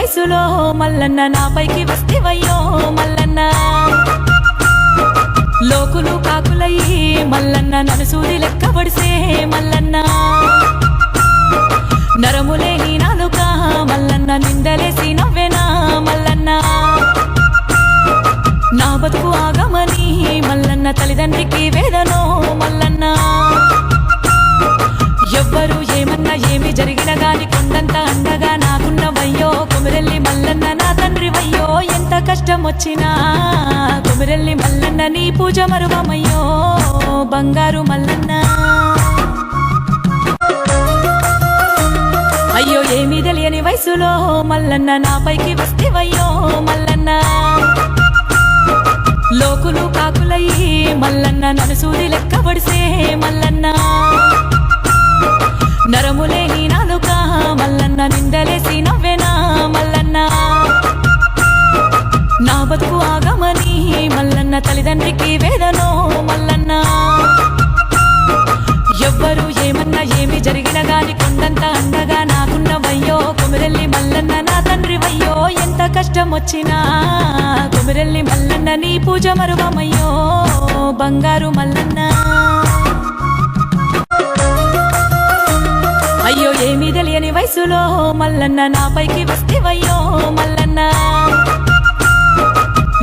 వయసులో మల్లన్న నాపైకి వస్తేవయ్యో మల్లన్న లోకులు కాకులయ్యి మల్లన్న నన్ను సూది లెక్క పడిసే మల్లన్న నరములేని నాలుక మల్లన్న నిందలేసి నవ్వేనా మల్లన్న నా బతుకు ఆగమని మల్లన్న తల్లిదండ్రికి వేదనో మల్లన్న ఎవ్వరు ఏమన్నా ఏమి జరిగిన గాని కొండంత అండగా నాకున్నవయ్యో కొమిరెల్లి మల్లన్న నా తండ్రి వయ్యో ఎంత కష్టం వచ్చినా కొమిరెల్లి మల్లన్న నీ పూజ మరువమయ్యో బంగారు మల్లన్న అయ్యో ఏమీ తెలియని వయసులో మల్లన్న నాపైకి వస్తేవయ్యో మల్లన్న లోకులు కాకులయ్యి మల్లన్న నన్ను సూది లెక్క పడిసే మల్లన్న నరములేని నాలుక మల్లన్న నిందలేసి నవ్వేనా మల్లన్న నా బతుకు ఆగమని మల్లన్న తల్లిదండ్రికి వేదనో మల్లన్న ఎవ్వరు ఏమన్నా ఏమి జరిగిన గాని కొండంత అండగా నాకున్నవయ్యో కొమిరెల్లి మల్లన్న నా తండ్రి వయ్యో ఎంత కష్టం వచ్చినా కొమిరెల్లి మల్లన్న నీ పూజ మరువమయ్యో బంగారు మల్లన్న అయ్యో ఏమీ తెలియని వయసులో మల్లన్న నాపైకి వస్తేవయ్యో మల్లన్న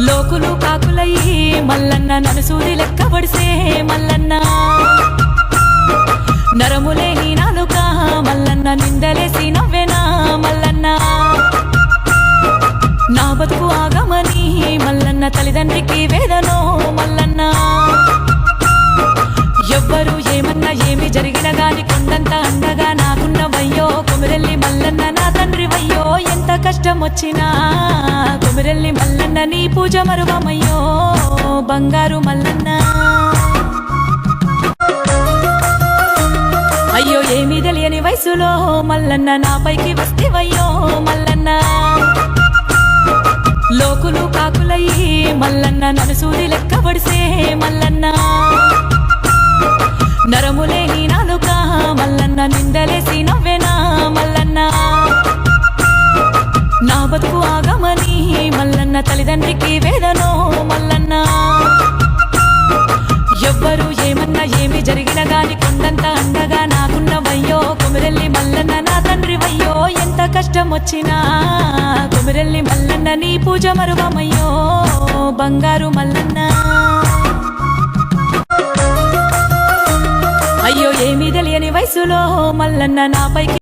లోకులు కాకులయ్యి మల్లన్న నన్ను సూది లెక్క పడిసే మల్లన్న నరములేని నాలుక మల్లన్న నిందలేసి నవ్వేనా మల్లన్న నా బతుకు ఆగమని మల్లన్న తల్లిదండ్రికి వేదనో మల్లన్న ఎవ్వరు ఏమన్నా ఏమి జరిగిన గాని కొండంత అండగా నాకున్నవయ్యో కొమిరెల్లి మల్లన్న నా తండ్రి వయ్యో ఎంత కష్టం వచ్చినా కొమిరెల్లి మల్లన్న నీ పూజ మరువమయ్యో బంగారు మల్లన్న అయ్యో ఏమీ తెలియని వయసులో మల్లన్న నాపైకి వస్తేవయ్యో మల్లన్న లోకులు కాకులయ్యి మల్లన్న నన్ను సూది లెక్క పడిసే మల్లన్న నరములేని నాలుక మల్లన్న నిందలేసి నవ్వేనా మల్లన్న నా బతుకు ఆగమని మల్లన్న తల్లిదండ్రికి వేదనో మల్లన్న ఎవ్వరు ఏమన్నా ఏమి జరిగిన గాని కొండంత అండగా నాకున్నవయ్యో కొమిరెల్లి మల్లన్న నా తండ్రి వయ్యో ఎంత కష్టం వచ్చినా కొమిరెల్లి మల్లన్న నీ పూజ మరువమయ్యో బంగారు మల్లన్న అయ్యో ఏమీ తెలియని వయసులో మల్లన్న నాపైకి